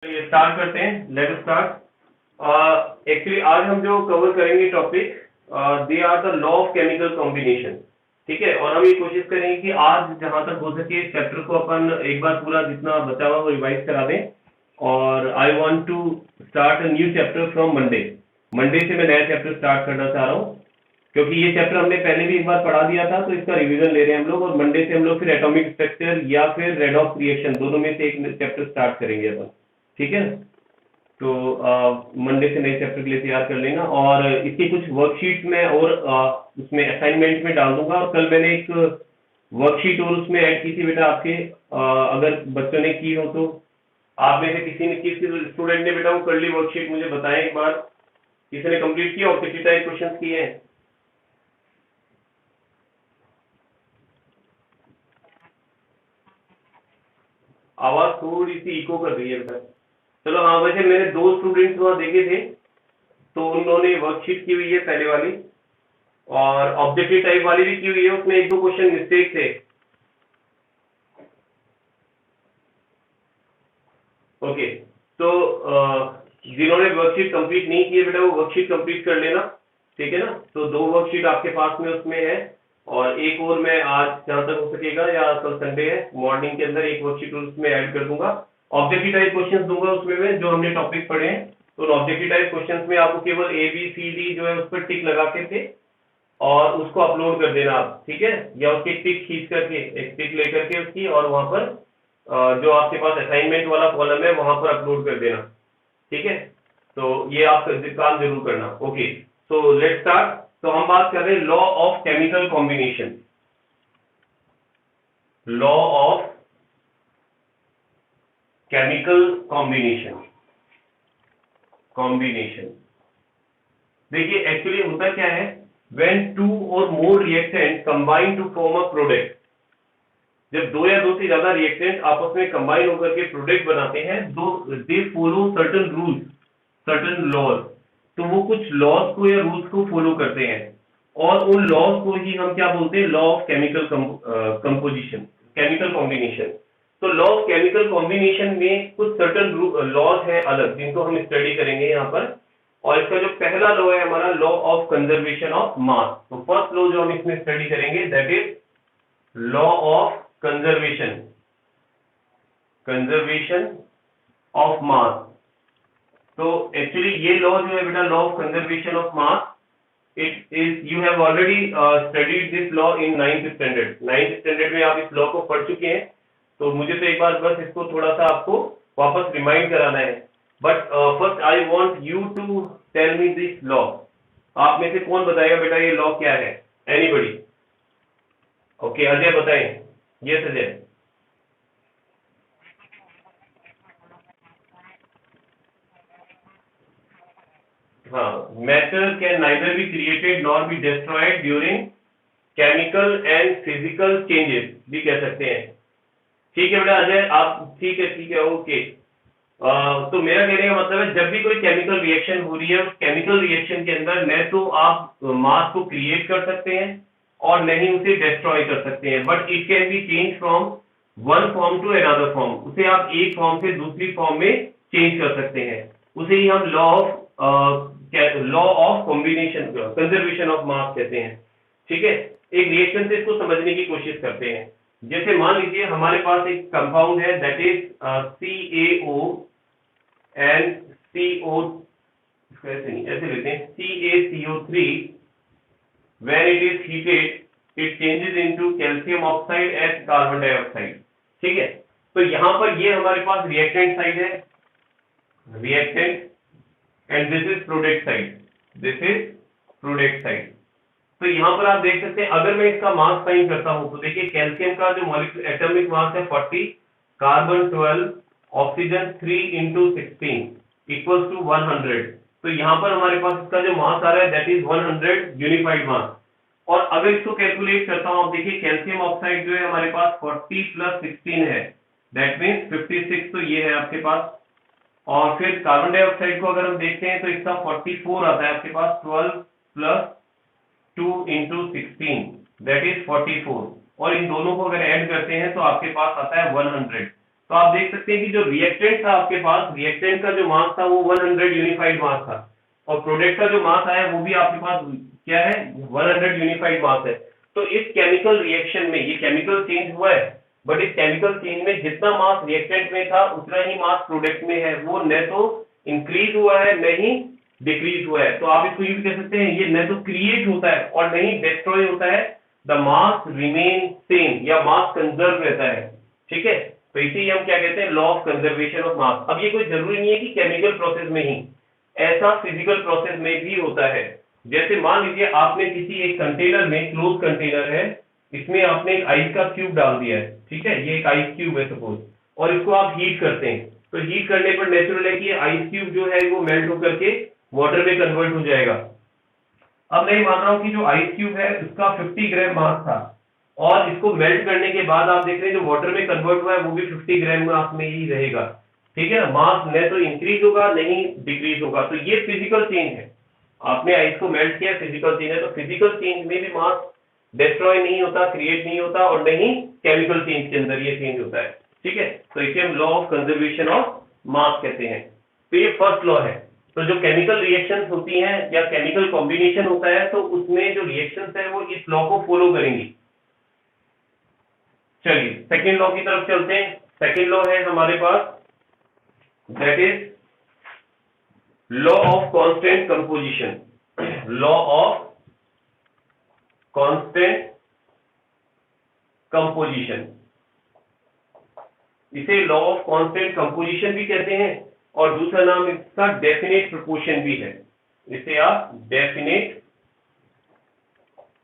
ये स्टार्ट करते हैं। Let start. एक्चुअली आज हम जो कवर करेंगे topic, they are the law of chemical combination. ठीक है, और हम ये कोशिश करेंगे कि आज जहां तक हो सके इस चैप्टर को अपन एक बार पूरा जितना बचा हुआ वो रिवाइज करा दें। और I want to start a new chapter from Monday. Monday से मैं नया चैप्टर स्टार्ट करना चाह रहा हूँ, क्योंकि ये चैप्टर हमने पहले भी एक बार पढ़ा दिया था, तो इसका रिवीजन ले रहे हैं हम लोग। और मंडे से हम लोग फिर एटॉमिक स्ट्रक्चर या फिर रेडॉक्स रिएक्शन दोनों में से एक चैप्टर स्टार्ट करेंगे अपन। ठीक है, तो मंडे से नए चैप्टर के लिए तैयार कर लेना। और इसकी कुछ वर्कशीट में और उसमें असाइनमेंट में डाल दूंगा। और कल मैंने एक वर्कशीट और उसमें ऐड की थी बेटा आपके, अगर बच्चों ने की हो तो आप में से किसी स्टूडेंट ने बेटा वो कर ली वर्कशीट, मुझे बताएं एक बार। किसी ने कंप्लीट किया और किसी टाइप क्वेश्चन किए हैं? आवाज थोड़ी सी इको कर रही है बेटा। चलो हाँ, वैसे मैंने दो स्टूडेंट्स वहाँ देखे थे, तो उन्होंने वर्कशीट की हुई है पहले वाली, और ऑब्जेक्टिव टाइप वाली भी की हुई है। उसमें एक दो क्वेश्चन मिस्टेक थे। ओके, तो जिन्होंने वर्कशीट कंप्लीट नहीं की है बेटा, वो वर्कशीट कंप्लीट कर लेना। ठीक है ना, तो दो वर्कशीट आपके पास में उसमें है, और एक और मैं आज जहां तक हो सकेगा, या कल संडे है मॉर्निंग के अंदर एक वर्कशीट उसमें ऐड कर दूंगा। ऑब्जेक्टिव टाइप क्वेश्चन दूंगा उसमें मैं, जो हमने टॉपिक पढ़े हैं। तो ऑब्जेक्टिव टाइप क्वेश्चन में आपको केवल ए बी सी डी जो है उस पर टिक लगा के थे, और उसको अपलोड कर देना आप। ठीक है, या उसकी टिक खींच करके, एक टिक लेकर के उसकी, और वहां पर जो आपके पास असाइनमेंट वाला कॉलम है वहां पर अपलोड कर देना। ठीक है, तो ये आप काम जरूर करना। Okay, so let's start. तो हम बात कर रहे हैं law of chemical combination. Law of chemical combination. Combination देखिए, एक्चुअली होता क्या है, व्हेन टू और more reactant combine to form a product. जब दो या दो से ज्यादा रिएक्टेंट आपस में कंबाइन होकर के प्रोडक्ट बनाते हैं, though they follow certain rules, certain laws. तो वो कुछ लॉज को या रूल्स को फॉलो करते हैं, और उन लॉज को ही हम क्या बोलते हैं, law of chemical composition, chemical combination. तो लॉ ऑफ केमिकल कॉम्बिनेशन में कुछ सर्टेन लॉज हैं अलग, जिनको हम स्टडी करेंगे यहाँ पर। और इसका जो पहला लॉ है हमारा, law of conservation of mass. तो फर्स्ट लॉ जो हम इसमें स्टडी करेंगे, that is law of conservation, conservation of mass. तो एक्चुअली ये लॉ जो है बेटा, law of conservation of mass, it is, you have already studied this law in 9th standard. 9th standard में आप इस लॉ को पढ़ चुके हैं, तो मुझे तो एक बार बस इसको थोड़ा सा आपको वापस रिमाइंड कराना है। But first I want you to tell me this law. आप में से कौन बताएगा बेटा ये लॉ क्या है? एनीबडी? ओके, अजय बताएं। यस अजय। हाँ, matter can neither be created nor be destroyed during chemical and physical changes भी कह सकते हैं। ठीक है बेटा अजय, आप ठीक है, ओके। तो मेरा कहने का मतलब है, जब भी कोई केमिकल रिएक्शन हो रही है, उस केमिकल रिएक्शन के अंदर न तो आप मास को क्रिएट कर सकते हैं, और नहीं उसे डिस्ट्रॉय कर सकते हैं, but it can be change from one form to another form. उसे आप एक फॉर्म से दूसरी फॉर्म में चेंज कर सकते हैं। उसे ही हम law of combination, conservation of mass कहते हैं। ठीक है, एक रिएक्शन से इसको समझने की कोशिश करते हैं। जैसे मान लीजिए हमारे पास एक कंपाउंड है, that is CaO and CO, ऐसे नहीं, ऐसे लेते हैं, CaCO3। when it is heated it changes into calcium oxide as carbon dioxide। ठीक है, तो यहां पर ये हमारे पास रिएक्टेंट साइड है, reactant, and this is product side, this is product side. तो यहां पर आप देख सकते हैं, अगर मैं इसका मास फाइंड करता हूं, तो देखिए कैल्शियम का जो मॉलिक्यूल एटॉमिक मास है 40, carbon 12, oxygen 3 into 16 equals to 100। तो यहां पर हमारे पास इसका जो मास आ रहा है, दैट इज 100 यूनिफाइड मास। और अगर इसको कैलकुलेट करता हूं, आप देखिए कैल्शियम ऑक्साइड जो है हमारे पास 40 + 16 है, दैट मीन्स 56। तो ये है आपके पास। और फिर कार्बन डाइऑक्साइड को अगर हम देखते हैं, तो इसका 44 आता है आपके पास, 12 + 2 into 16 दैट इज 44। और इन दोनों को अगर ऐड करते हैं तो आपके पास आता है 100। तो आप देख सकते हैं कि जो रिएक्टेंट था आपके पास, रिएक्टेंट का जो मास था वो 100 यूनिफाइड मास था, और प्रोडक्ट का जो मास आया वो भी आपके पास क्या है, 100 यूनिफाइड मास है। तो इस केमिकल रिएक्शन में ये केमिकल चेंज हुआ है, बट इस केमिकल चेंज में जितना मास रिएक्टेंट में था उतना ही मास प्रोडक्ट में है, वो न तो इंक्रीज हुआ है न ही डिक्रीज हुआ है। तो आप इसको ये भी कह सकते हैं, ये न तो क्रिएट होता है और न ही डिस्ट्रॉय होता है, द मास रिमेन सेम, या मास कंजर्व रहता है। ठीक है, तो इसे हम क्या कहते हैं, law of conservation of mass. अब ये कोई जरूरी नहीं है कि केमिकल प्रोसेस में ही, ऐसा फिजिकल प्रोसेस में भी होता है। जैसे मान लीजिए आपने किसी एक कंटेनर में, क्लोज कंटेनर है, इसमें आपने एक आइस का क्यूब डाल दिया है, ठीक है, ये एक आइस क्यूब है सपोज, और इसको आप हीट करते हैं, तो हीट करने पर नेचुरल है कि आइस क्यूब जो है वो मेल्ट होकर के वाटर में कन्वर्ट हो जाएगा। अब मैं मान रहा हूं कि जो आइस क्यूब है उसका 50 ग्राम मास था, और इसको मेल्ट करने के बाद आप देख रहे हैं जो वाटर में कन्वर्ट हुआ है वो भी 50 ग्राम मास में ही रहेगा। ठीक है ना, मास न तो इंक्रीज होगा नहीं डिक्रीज होगा। तो ये फिजिकल चेंज है, आपने आइस को मेल्ट किया, फिजिकल चेंज है। तो फिजिकल चेंज में भी मास डिस्ट्रॉय नहीं होता, क्रिएट नहीं होता, और नहीं केमिकल चेंज के अंदर ये चेंज होता है। ठीक है, तो इसे हम law of conservation of mass कहते हैं। तो ये फर्स्ट लॉ है। तो जो केमिकल रिएक्शंस होती हैं या केमिकल कॉम्बिनेशन होता है, तो उसमें जो रिएक्शंस है वो इस लॉ को फॉलो करेंगी। चलिए सेकेंड लॉ की तरफ चलते हैं। सेकेंड लॉ है हमारे पास, that is law of constant composition. Law of constant composition, इसे लॉ ऑफ कांस्टेंट कंपोजिशन भी कहते हैं, और दूसरा नाम इसका डेफिनेट प्रोपोर्शन भी है। इसे आप डेफिनेट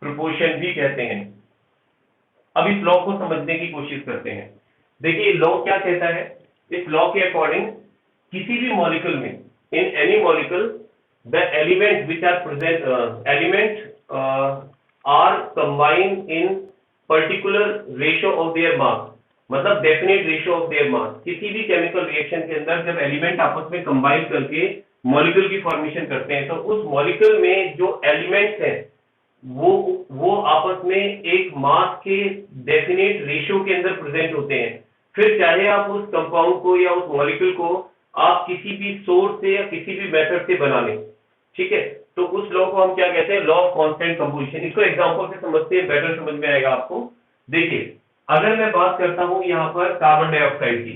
प्रोपोर्शन भी कहते हैं। अब इस लॉ को समझने की कोशिश करते हैं। देखिए लॉ क्या कहता है, इस लॉ के अकॉर्डिंग किसी भी मॉलिक्यूल में, in any molecule, the element which are present element are combined in particular ratio of their mass, मतलब definite ratio of their mass. किसी भी केमिकल रिएक्शन के अंदर जब एलिमेंट आपस में कंबाइन करके मॉलिक्यूल की फॉर्मेशन करते हैं, तो उस मॉलिक्यूल में जो एलिमेंट्स हैं वो आपस में एक मास के डेफिनेट रेशियो के अंदर प्रेजेंट होते हैं। फिर चाहे आप उस कंपाउंड को या उस मॉलिक्यूल को आप किसी भी सोर्स से या किसी भी मेथड से बना लें। ठीक है, तो उस लॉ को हम क्या कहते हैं, लॉ ऑफ कांस्टेंट कंपोजिशन। इसको एग्जांपल से समझते हैं, बेटर समझ में आएगा आपको। देखिए अगर मैं बात करता हूं यहां पर कार्बन डाइऑक्साइड की,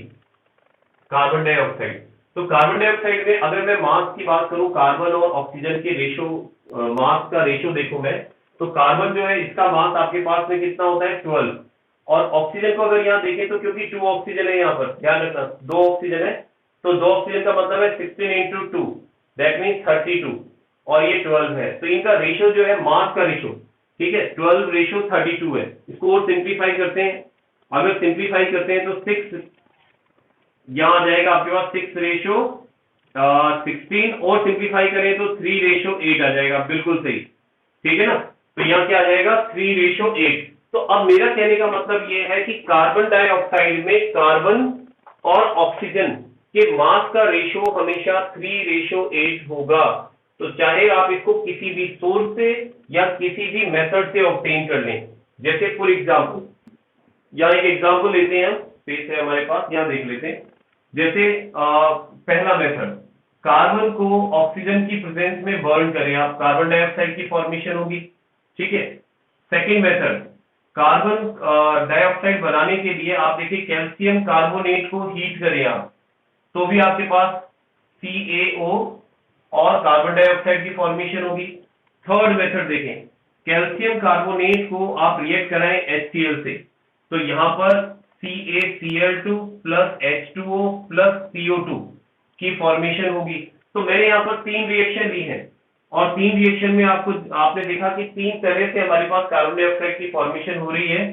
कार्बन डाइऑक्साइड, तो कार्बन डाइऑक्साइड में अगर मैं मास की बात करूं, कार्बन और ऑक्सीजन के रेशो, मास का रेशो देखो मैं, तो कार्बन जो है इसका मास आपके पास में कितना होता है 12, और ऑक्सीजन को अगर यहाँ देखें तो क्योंकि 2 ऑक्सीजन है, यहाँ पर ध्यान रखना 2 ऑक्सीजन है, तो 2 ऑक्सीजन का मतलब है 16 इंटू 2, दैट मीन 32, और ये 12 है। तो इनका रेशो जो है, मास का रेशो, ठीक है, 12 रेशो 32 है। इसको और सिंप्लीफाई करते हैं, अगर सिंप्लीफाई करते हैं तो 6 यहां आ जाएगा आपके पास, 6 रेशो 16, और सिंप्लीफाई करें तो 3 रेशो 8 आ जाएगा, बिल्कुल सही। ठीक है ना, तो यहाँ क्या आ जाएगा 3 रेशो 8। तो अब मेरा कहने का मतलब ये है कि कार्बन डाइऑक्साइड में कार्बन और ऑक्सीजन के मास का रेशो हमेशा 3 रेशो 8 होगा। तो चाहे आप इसको किसी भी सोर्स से या किसी भी मेथड से ऑब्टेन कर लें। जैसे फॉर एग्जांपल, यहाँ एक एग्जांपल लेते हैं, स्पेस है हमारे पास, यहाँ देख लेते हैं। जैसे पहला मेथड, कार्बन को ऑक्सीजन की प्रेजेंस में बर्न करें आप, कार्बन डाइऑक्साइड की फॉर्मेशन होगी। ठीक है, सेकेंड मेथड, कार्बन डाइऑक्साइड बनाने के लिए आप देखिए कैल्शियम कार्बोनेट को हीट करें आप, तो भी आपके पास CaO और कार्बन डाइऑक्साइड की फॉर्मेशन होगी। थर्ड मेथड देखें, कैल्शियम कार्बोनेट को आप रिएक्ट कराएं HCl से, तो यहां पर CaCl2 plus H2O plus CO2 की फॉर्मेशन होगी। तो मैंने यहाँ पर 3 रिएक्शन ली है, और 3 रिएक्शन में आपने देखा कि 3 तरह से हमारे पास कार्बन डाइऑक्साइड की फॉर्मेशन हो रही है।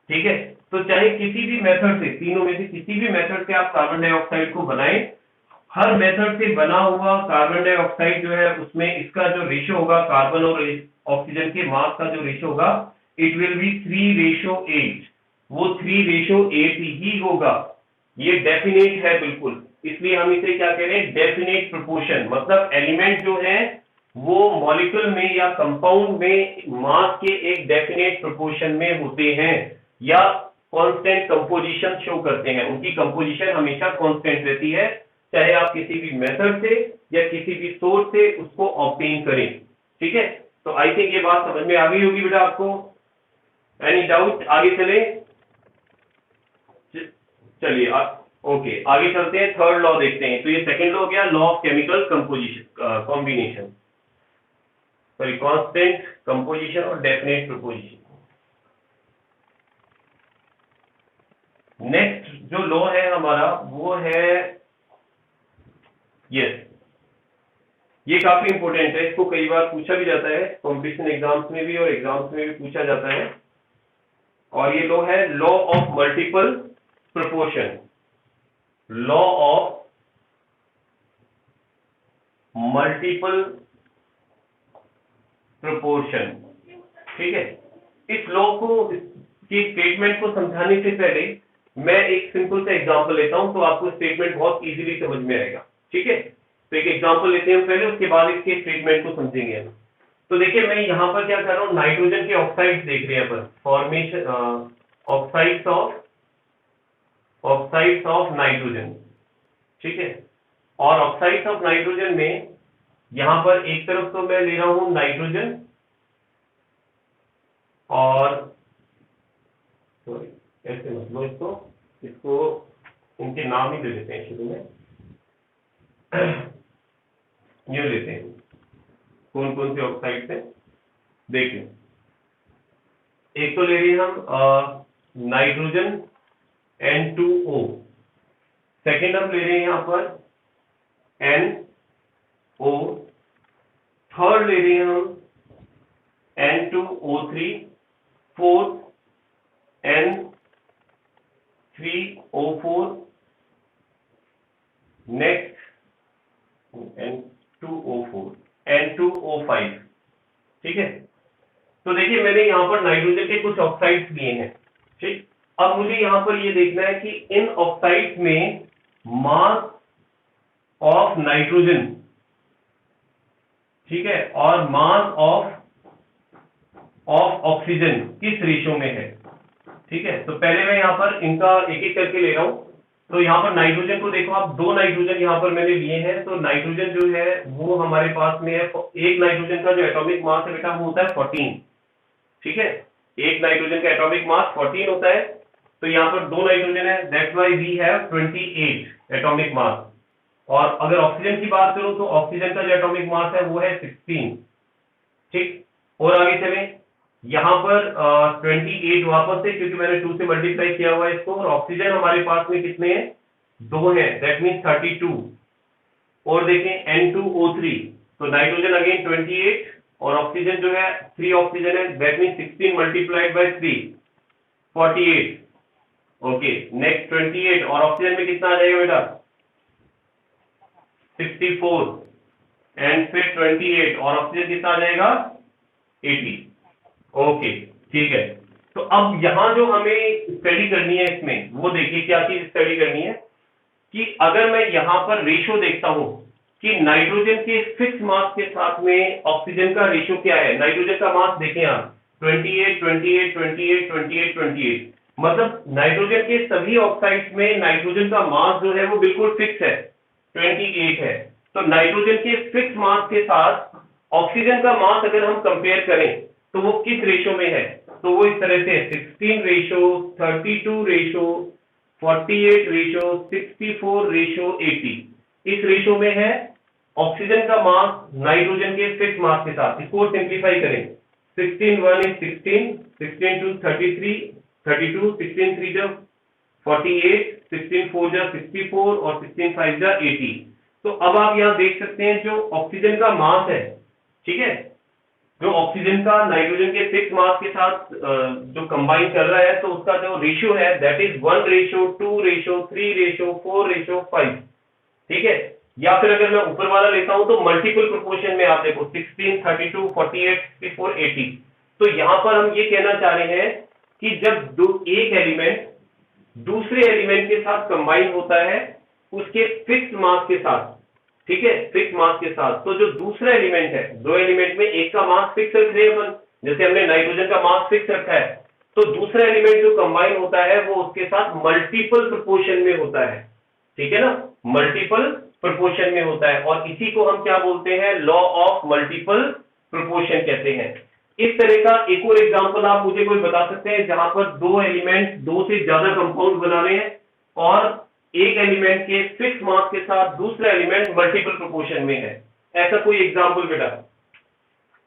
ठीक है, तो चाहे किसी भी मेथड से, तीनों में से किसी भी मेथड से आप कार्बन डाइऑक्साइड को बनाएं, हर मेथड से बना हुआ कार्बन डाइऑक्साइड जो है उसमें इसका जो रेशियो होगा, कार्बन और ऑक्सीजन के मास का जो रेशियो होगा, इट विल बी 3 रेशो 8। वो 3 रेशो 8 ही होगा। ये डेफिनेट है बिल्कुल, इसलिए हम इसे क्या कह रहे हैं, डेफिनेट प्रोपोर्शन। मतलब एलिमेंट जो है वो मॉलिक्यूल में या कंपाउंड में मास के एक डेफिनेट प्रोपोर्शन में होते हैं, या कांस्टेंट कंपोजिशन शो करते हैं, उनकी कंपोजिशन हमेशा कांस्टेंट रहती है, चाहे आप किसी भी मेथड से या किसी भी सोर्स से उसको ऑब्टेन करें। ठीक है, तो आई थिंक ये बात समझ में आ गई होगी बेटा आपको। Any doubt? आगे चले, चलिए ओके आगे चलते हैं, थर्ड लॉ देखते हैं। तो ये सेकंड लॉ हो गया, law of chemical composition combination, sorry constant composition और डेफिनेट प्रोपोजिशन। नेक्स्ट जो लॉ है हमारा वो है यस, ये काफी इंपॉर्टेंट है, इसको कई बार पूछा भी जाता है कॉम्पिटिशन एग्जाम्स में भी और एग्जाम्स में भी पूछा जाता है। और ये लॉ है law of multiple proportion, law of multiple proportion. ठीक है, इस लॉ को की स्टेटमेंट को समझाने से पहले मैं एक सिंपल सा एग्जांपल लेता हूं, तो आपको स्टेटमेंट बहुत इजीली समझ में आएगा। ठीक है, तो एक एग्जांपल लेते हैं पहले, उसके बाद इसके स्टेटमेंट को समझेंगे हम। तो देखिए मैं यहां पर क्या कर रहा हूं, नाइट्रोजन के ऑक्साइड्स देख रहे हैं अपन, फॉर्मेशन ऑक्साइड्स ऑफ नाइट्रोजन। ठीक है, और ऑक्साइड्स ऑफ नाइट्रोजन में यहां पर एक तरफ तो मैं ले रहा हूं नाइट्रोजन, और ऐसे मत लो इसको इनके नाम ही दे देते हैं शुरू में। न्यू लेते हैं, कौन कौन से ऑक्साइड है देख लें। एक तो ले रहे हैं हम नाइट्रोजन N2O, सेकेंड हम ले रहे हैं यहां पर NO, थर्ड ले रहे हैं हम N2O3, fourth N3O4, next N2O4, N2O5। ठीक है, तो देखिए मैंने यहां पर नाइट्रोजन के कुछ ऑक्साइड्स लिए हैं। ठीक, अब मुझे यहां पर ये देखना है कि इन ऑक्साइड्स में मास ऑफ नाइट्रोजन, ठीक है, और मास ऑफ ऑक्सीजन किस रेशियो में है। ठीक है, तो पहले मैं यहां पर इनका एक एक करके ले रहा हूं। तो यहां पर नाइट्रोजन को देखो आप, दो नाइट्रोजन यहां पर मैंने लिए हैं। तो नाइट्रोजन जो है वो हमारे पास में है, एक नाइट्रोजन का जो एटॉमिक मास है बेटा वो होता है 14। ठीक है, एक नाइट्रोजन का एटॉमिक मास 14 होता है। तो यहां पर दो नाइट्रोजन है, that's why we have 28 atomic mass. और अगर ऑक्सीजन की बात करूं तो ऑक्सीजन का जो एटॉमिक मास है वो है 16। ठीक, और आगे चलें, यहां पर 28 वापस से, क्योंकि मैंने 2 से मल्टीप्लाई किया हुआ है इसको, और ऑक्सीजन हमारे पास में कितने हैं, 2 है, दैट मीन्स 32। और देखें N2O3, तो नाइट्रोजन अगेन 28 और ऑक्सीजन जो है 3 ऑक्सीजन है, that means 16 multiplied by 3, 48। Okay, next 28 और ऑक्सीजन में कितना आ जाएगा बेटा, 64, एंड फिर 28 और ऑक्सीजन कितना आ जाएगा, 80। ओके, ठीक है। तो अब यहां जो हमें स्टडी करनी है इसमें, वो देखिए क्या चीज स्टडी करनी है कि अगर मैं यहां पर रेशियो देखता हूं कि नाइट्रोजन के फिक्स मास के साथ में ऑक्सीजन का रेशियो क्या है। नाइट्रोजन का मास देखें आप, 28 28 28 28 28, मतलब नाइट्रोजन के सभी ऑक्साइड्स में नाइट्रोजन का मास जो है वो बिल्कुल फिक्स है, 28 है। तो नाइट्रोजन के फिक्स मास के साथ ऑक्सीजन का मास अगर हम कंपेयर करें तो वो किस रेशियो में है, तो वो इस तरह से 16 रेशियो, 32 रेशियो, 48 रेशियो, 64 रेशियो 80, इस रेशियो में है ऑक्सीजन का मास नाइट्रोजन के फिक्स मास के साथ। इसको सिंप्लीफाई करें, 16 1 is 16, 16 2 33, 32, 16 3 जब 48, 16 4 जा 64 और 16 5 जा 80। तो अब आप यहां देख सकते हैं जो ऑक्सीजन का मास है, ठीक है, जो ऑक्सीजन का नाइट्रोजन के फिक्स मास के साथ जो कंबाइन कर रहा है, तो उसका जो रेशियो है that is 1 ratio 2 ratio 3 ratio 4 ratio 5। ठीक है, या फिर अगर मैं ऊपर वाला लेता हूं तो मल्टीपल प्रोपोर्शन में आप देखो 16 32 48 64 80। तो यहां पर हम ये कहना चाह रहे हैं कि जब एक एलिमेंट दूसरे एलिमेंट के साथ कंबाइन होता है उसके फिक्स मास के साथ, ठीक है, फिक्स मास के साथ, तो जो दूसरा एलिमेंट है, दो एलिमेंट में एक का मास फिक्स रख रहे हैं अपन, जैसे हमने नाइट्रोजन का मास फिक्स रखा है, तो दूसरा एलिमेंट जो कंबाइन होता है वो उसके साथ मल्टीपल प्रोपोर्शन में होता है, ठीक है ना, मल्टीपल प्रोपोर्शन में होता है, और इसी को हम क्या बोलते हैं, लॉ ऑफ मल्टीपल प्रोपोर्शन कहते हैं। इस तरह का एक और एग्जांपल आप मुझे कोई बता सकते हैं जहां पर दो एलिमेंट दो से ज्यादा कंपाउंड बना रहे हैं और एक एलिमेंट के फिक्स मास के साथ दूसरा एलिमेंट मल्टीपल प्रोपोर्शन में है, ऐसा कोई एग्जांपल बेटा?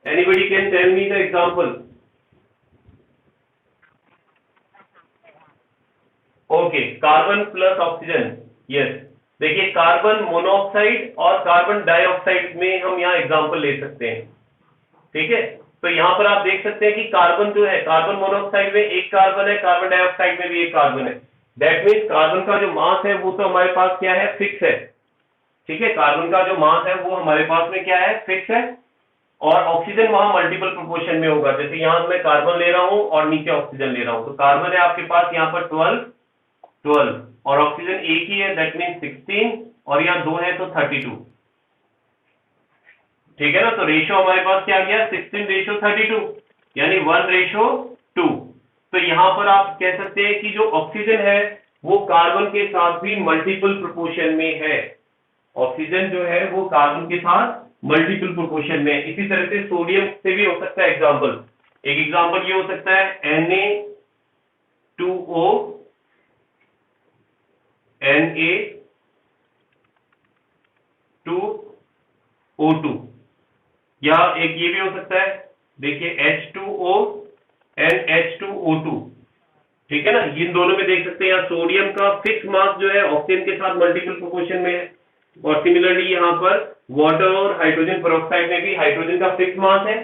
Anybody can tell me the example? Okay, carbon plus oxygen, yes. देखिए कार्बन मोनोऑक्साइड और कार्बन डाइऑक्साइड में हम यहाँ एग्जांपल ले सकते हैं, ठीक है। तो यहाँ पर आप देख सकते हैं कि कार्बन जो है, कार्बन मोनोऑक्साइड में एक कार्बन है, कार्बन डाइऑक्साइड में भी एक कार्बन है। दैट मीन्स कार्बन का जो मास है वो तो हमारे पास क्या है, फिक्स है, ठीक है। कार्बन का जो मास है वो हमारे पास में क्या है, फिक्स है, और ऑक्सीजन वहां मल्टीपल प्रोपोर्शन में होगा। जैसे यहाँ मैं कार्बन ले रहा हूं और नीचे ऑक्सीजन ले रहा हूं, तो कार्बन है आपके पास यहाँ पर 12 और ऑक्सीजन एक ही है, दैट मीन्स 16, और यहाँ 2 है तो 32, ठीक है ना। तो रेशियो हमारे पास क्या गया, 16:32, यानी 1:2। तो यहां पर आप कह सकते हैं कि जो ऑक्सीजन है वो कार्बन के साथ भी मल्टीपल प्रोपोर्शन में है, ऑक्सीजन जो है वो कार्बन के साथ मल्टीपल प्रोपोर्शन में है। इसी तरह से सोडियम से भी हो सकता है एग्जांपल, एक एग्जांपल ये हो सकता है Na2O Na2O2, या एक ये भी हो सकता है, देखिए H2O and H2O2, ठीक है ना। इन दोनों में देख सकते हैं यहाँ सोडियम का फिक्स मास जो है ऑक्सीजन के साथ मल्टीपल प्रोपोर्शन में है, और सिमिलरली यहाँ पर वाटर और हाइड्रोजन पेरोक्साइड में भी हाइड्रोजन का फिक्स मास है,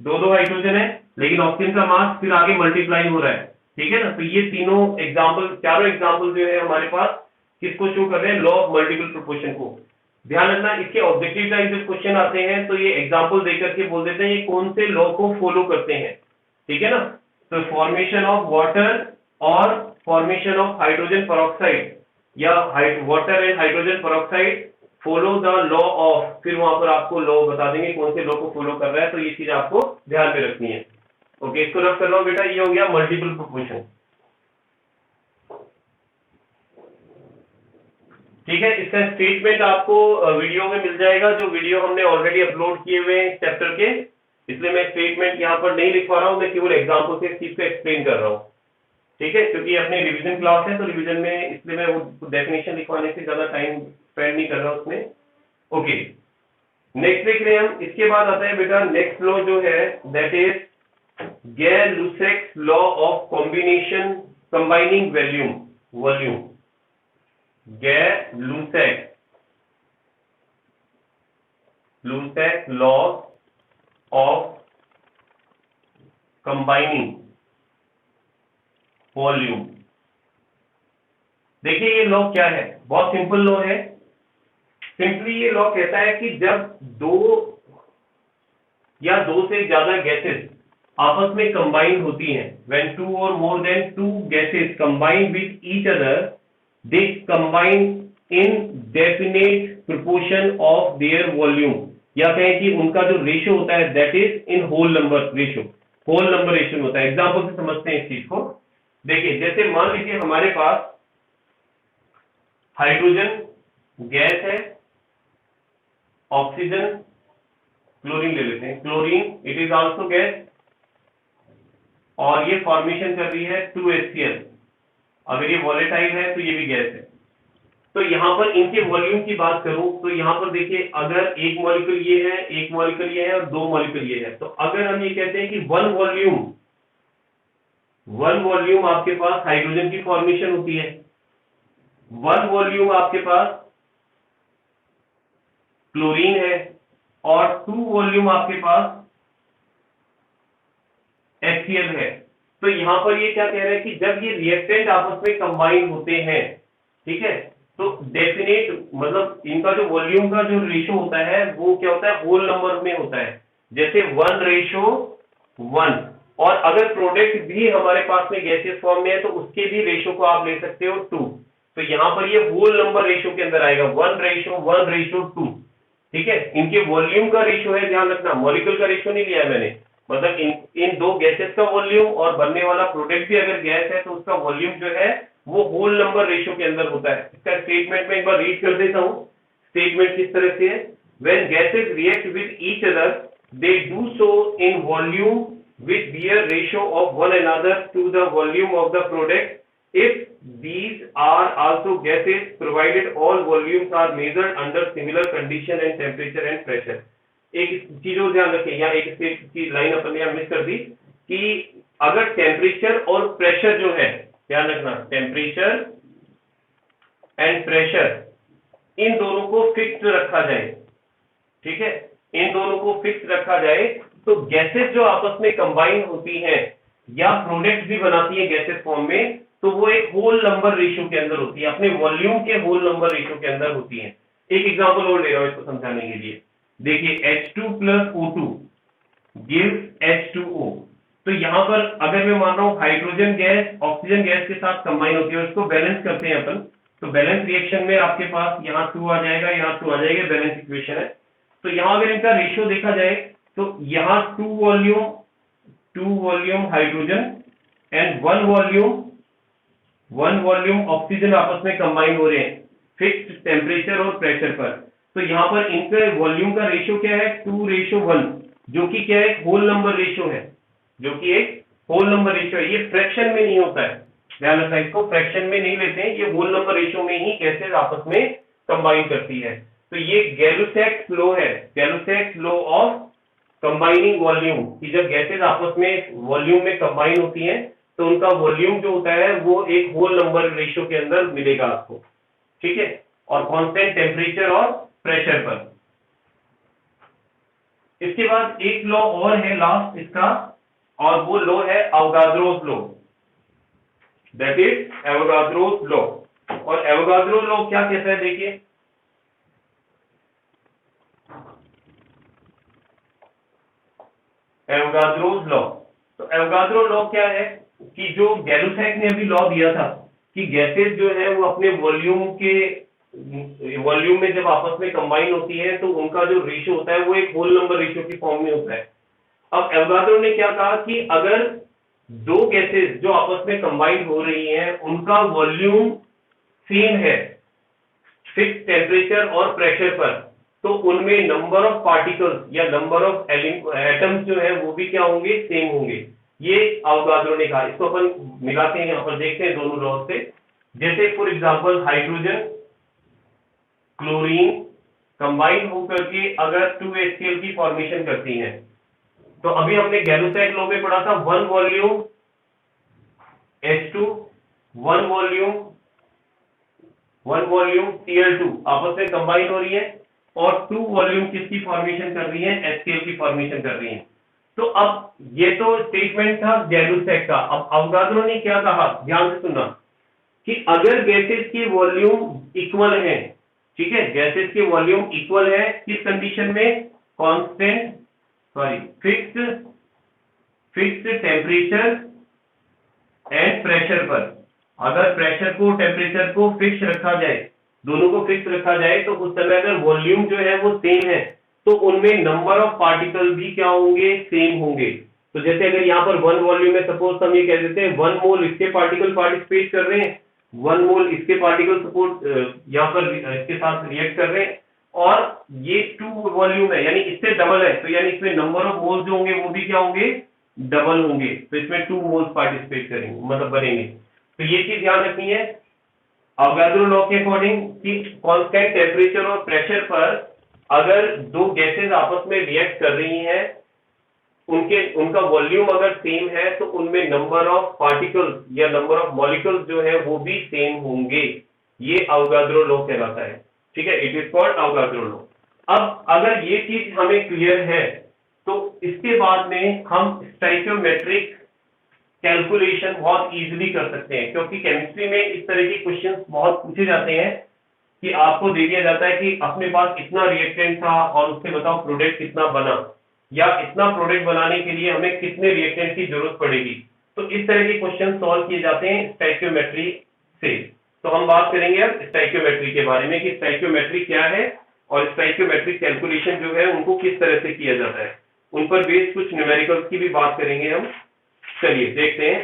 दो हाइड्रोजन है, लेकिन ऑक्सीजन का मास फिर आगे मल्टीप्लाई हो रहा है, ठीक है ना। तो ये तीनों एग्जाम्पल, चारों एग्जाम्पल जो है हमारे पास किसको शो कर रहे हैं, लॉ ऑफ मल्टीपल प्रोपोर्शन को। ध्यान रखना, इसके ऑब्जेक्टिव टाइप जब क्वेश्चन आते हैं तो ये एग्जाम्पल देकर के बोल देते हैं ये कौन से लॉ को फॉलो करते हैं, ठीक है ना। तो फॉर्मेशन ऑफ वाटर और फॉर्मेशन ऑफ हाइड्रोजन पेरोक्साइड या water and hydrogen peroxide follow the law of, फिर वहां पर आपको लॉ बता देंगे कौन से लॉ को फॉलो कर रहा है, तो ये चीज आपको ध्यान में रखनी है। ओके, इसको रख कर लो बेटा, ये हो गया मल्टीपल प्रोपोर्शन, ठीक है। इसका स्टेटमेंट आपको वीडियो में मिल जाएगा, जो वीडियो हमने ऑलरेडी अपलोड किए हुए हैं चैप्टर के, इसलिए मैं स्टेटमेंट यहाँ पर नहीं लिख पा रहा हूँ, मैं केवल एग्जाम्पल से इस चीज को एक्सप्लेन कर रहा हूँ, ठीक है। क्योंकि अपनी रिवीजन क्लास है तो रिवीजन में इसलिए मैं वो डेफिनेशन लिखवाने से ज्यादा टाइम स्पेंड नहीं कर रहा उसमें। ओके, नेक्स्ट देख रहे हैं हम। इसके बाद आता है बेटा नेक्स्ट लॉ जो है, that is Gay Lussac law of combination combining volume. Gay Lussac law of combining volume. देखिए ये लॉ क्या है, बहुत सिंपल लॉ है। सिंपली ये लॉ कहता है कि जब दो या दो से ज्यादा गैसेस आपस में कंबाइन होती हैं, व्हेन टू और more than two gases combine with each other, they combine in definite proportion of their volume, या कहें कि उनका जो रेशियो होता है that is in whole number ratio, whole number ratio होता है। एग्जांपल से समझते हैं इस चीज को। देखिए जैसे मान लीजिए हमारे पास हाइड्रोजन गैस है, ऑक्सीजन, क्लोरीन ले लेते हैं, chlorine it is also gas, और ये फॉर्मेशन कर रही है 2HCl। अगर ये वॉलेटाइल है तो ये भी गैस है। तो यहां पर इनके वॉल्यूम की बात करूं तो यहां पर देखिए अगर एक मॉलिक्यूल ये है, एक मॉलिक्यूल ये है और दो मॉलिक्यूल ये है, तो अगर हम ये कहते हैं कि वन वॉल्यूम आपके पास हाइड्रोजन की फॉर्मेशन होती है, वन वॉल्यूम आपके पास क्लोरीन है, और टू वॉल्यूम आपके पास HCl है। तो यहां पर ये क्या कह रहे हैं कि जब ये रिएक्टेंट आपस में कंबाइन होते हैं, ठीक है, तो डेफिनेट मतलब इनका जो वॉल्यूम का जो रेशियो होता है वो क्या होता है, होल नंबर में होता है, जैसे 1:1। और अगर प्रोडक्ट भी हमारे पास में गैसियस फॉर्म में है तो उसके भी रेशियो को आप ले सकते हो 2। तो यहां पर ये होल नंबर रेशियो के अंदर आएगा 1:1:2, ठीक है। इनके वॉल्यूम का रेशियो है, ध्यान रखना, मॉलिक्यूल का रेशियो नहीं लिया है मैंने, मतलब इन दो गैसेस का वॉल्यूम और बनने वाला प्रोडक्ट भी अगर गैस है तो उसका वॉल्यूम जो है वो होल नंबर रेशियो के अंदर होता है। इसका स्टेटमेंट में एक बार रीड कर देता हूं। स्टेटमेंट किस तरह से है? When gases react with each other they do so in volume with their ratio of one another to the volume of the product if these are also gases provided all volumes are measured under similar condition and temperature and pressure। एक चीज और ध्यान रखें, यहाँ एक step की line अपन ने यहाँ मिस कर दी कि अगर टेम्परेचर और प्रेशर जो है, ध्यान रखना, टेम्परेचर एंड प्रेशर इन दोनों को फिक्स रखा जाए, ठीक है, इन दोनों को फिक्स रखा जाए तो गैसेस जो आपस में कंबाइन होती हैं या प्रोडक्ट भी बनाती है गैसेस फॉर्म में, तो वो एक होल नंबर रेशियो के अंदर होती है, अपने वॉल्यूम के होल नंबर रेशियो के अंदर होती है। एक एग्जांपल और ले रहा हूं इसको समझाने के लिए। देखिए H2 plus O2 gives H2O। तो यहां पर अगर मैं मान रहा हूं हाइड्रोजन गैस ऑक्सीजन गैस के साथ कंबाइन होती है, उसको बैलेंस करते हैं अपन, तो बैलेंस रिएक्शन में आपके पास यहाँ 2 आ जाएगा, यहाँ 2 आ जाएगा, बैलेंस इक्वेशन है। तो यहां अगर इनका रेशियो देखा जाए तो यहाँ 2 volume hydrogen and 1 volume oxygen आपस में कंबाइन हो रहे हैं फिक्स्ड टेम्परेचर और प्रेशर पर। तो यहाँ पर इनके वॉल्यूम का रेशियो क्या है? 2:1, जो कि क्या है? होल नंबर रेशियो है, जो कि एक होल नंबर रेशियो है। ये फ्रैक्शन में नहीं होता है, ध्यान रखना, इसको फ्रैक्शन में नहीं लेते हैं, ये होल नंबर रेशियो में ही गैसेस आपस में कंबाइन करती है। तो ये गैलुसैक्स लॉ है, गैलुसैक्स लॉ ऑफ कंबाइनिंग वॉल्यूम, कि जब गैसेस आपस में वॉल्यूम में कंबाइन होती हैं तो उनका वॉल्यूम जो होता है वो एक होल नंबर रेशियो के अंदर मिलेगा आपको, ठीक है, और कांस्टेंट टेम्परेचर और प्रेशर पर। इसके बाद एक लॉ और है लास्ट इसका, और वो लॉ है Avogadro's law, that is Avogadro's law. और एवोगाड्रो लॉ क्या कहता है? देखिए, एवोगाड्रोस लॉ, तो एवोगाड्रो लॉ क्या है कि जो गैलुसैक ने अभी लॉ दिया था कि गैसेस जो है वो अपने वॉल्यूम में जब आपस में कंबाइन होती है तो उनका जो रेशियो होता है वो एक होल नंबर रेशियो की फॉर्म में होता है। अब एवोगाड्रो ने क्या कहा कि अगर दो गैसेस जो आपस में कंबाइन हो रही हैं उनका वॉल्यूम सेम है फिक्स टेम्परेचर और प्रेशर पर, तो उनमें नंबर ऑफ पार्टिकल्स या नंबर ऑफ एटम्स जो है वो भी क्या होंगे? सेम होंगे। ये एवोगाड्रो ने कहा। इसको अपन मिलाते हैं, यहाँ पर देखते हैं दोनों लॉ से। जैसे for example hydrogen chlorine combine होकर के अगर 2HCl की फॉर्मेशन करती हैं, तो अभी हमने गैलुसैक लॉ में पढ़ा था 1 वॉल्यूम H2 1 वॉल्यूम Cl2 आपस में कंबाइन हो रही है और 2 वॉल्यूम किसकी फॉर्मेशन कर रही है? HCl की फॉर्मेशन कर रही है। तो अब ये तो स्टेटमेंट था गैलुसैक का। अब एवोगाड्रो ने क्या कहा, ध्यान से सुनना, कि अगर गैसेस के वॉल्यूम इक्वल है, ठीक है, गैसेस के वॉल्यूम इक्वल है, किस कंडीशन में? Constant fixed temperature and pressure पर। अगर प्रेशर को टेम्परेचर को फिक्स रखा जाए, दोनों को फिक्स रखा जाए, तो उस समय अगर वॉल्यूम जो है वो सेम है तो उनमें नंबर ऑफ पार्टिकल भी क्या होंगे? सेम होंगे। तो जैसे अगर यहाँ पर 1 वॉल्यूम में सपोज हम ये कह देते हैं 1 मोल इसके पार्टिकल पार्टिसिपेट कर रहे हैं, 1 मोल इसके पार्टिकल सपोर्ट यहाँ पर इसके साथ रिएक्ट कर रहे हैं, और ये 2 वॉल्यूम है यानी इससे डबल है, तो यानी इसमें नंबर ऑफ मोल्स जो होंगे वो भी क्या होंगे? डबल होंगे। तो इसमें 2 मोल्स पार्टिसिपेट करेंगे, मतलब बनेंगे। तो ये चीज ध्यान रखनी है एवोगाड्रो लॉ के अकॉर्डिंग कि कांस्टेंट टेम्परेचर और प्रेशर पर अगर दो गैसेस आपस में रिएक्ट कर रही हैं, उनका वॉल्यूम अगर सेम है तो उनमें नंबर ऑफ पार्टिकल्स या नंबर ऑफ मॉलिक्यूल्स जो है वो भी सेम होंगे। ये एवोगाड्रो लॉ कहलाता है, ठीक है, it is called Avogadro law. अब अगर ये चीज हमें क्लियर है तो इसके बाद में हम स्टोइकियोमेट्रिक कैलकुलेशन बहुत इजीली कर सकते हैं, क्योंकि केमिस्ट्री में इस तरह के क्वेश्चंस बहुत पूछे जाते हैं कि आपको दे दिया जाता है कि अपने पास इतना रिएक्टेंट था और उससे बताओ प्रोडक्ट कितना बना, या इतना प्रोडक्ट बनाने के लिए हमें कितने रिएक्टेंट की जरूरत पड़ेगी। तो इस तरह के क्वेश्चन सॉल्व किए जाते हैं स्टोइकियोमेट्री से। तो हम बात करेंगे अब स्टोइकियोमेट्री के बारे में कि स्टोइकियोमेट्री क्या है और स्टोइकियोमेट्रिक कैलकुलेशन जो है उनको किस तरह से किया जाता है। उन पर बेस्ड कुछ न्यूमेरिकल्स की भी बात करेंगे हम। चलिए देखते हैं।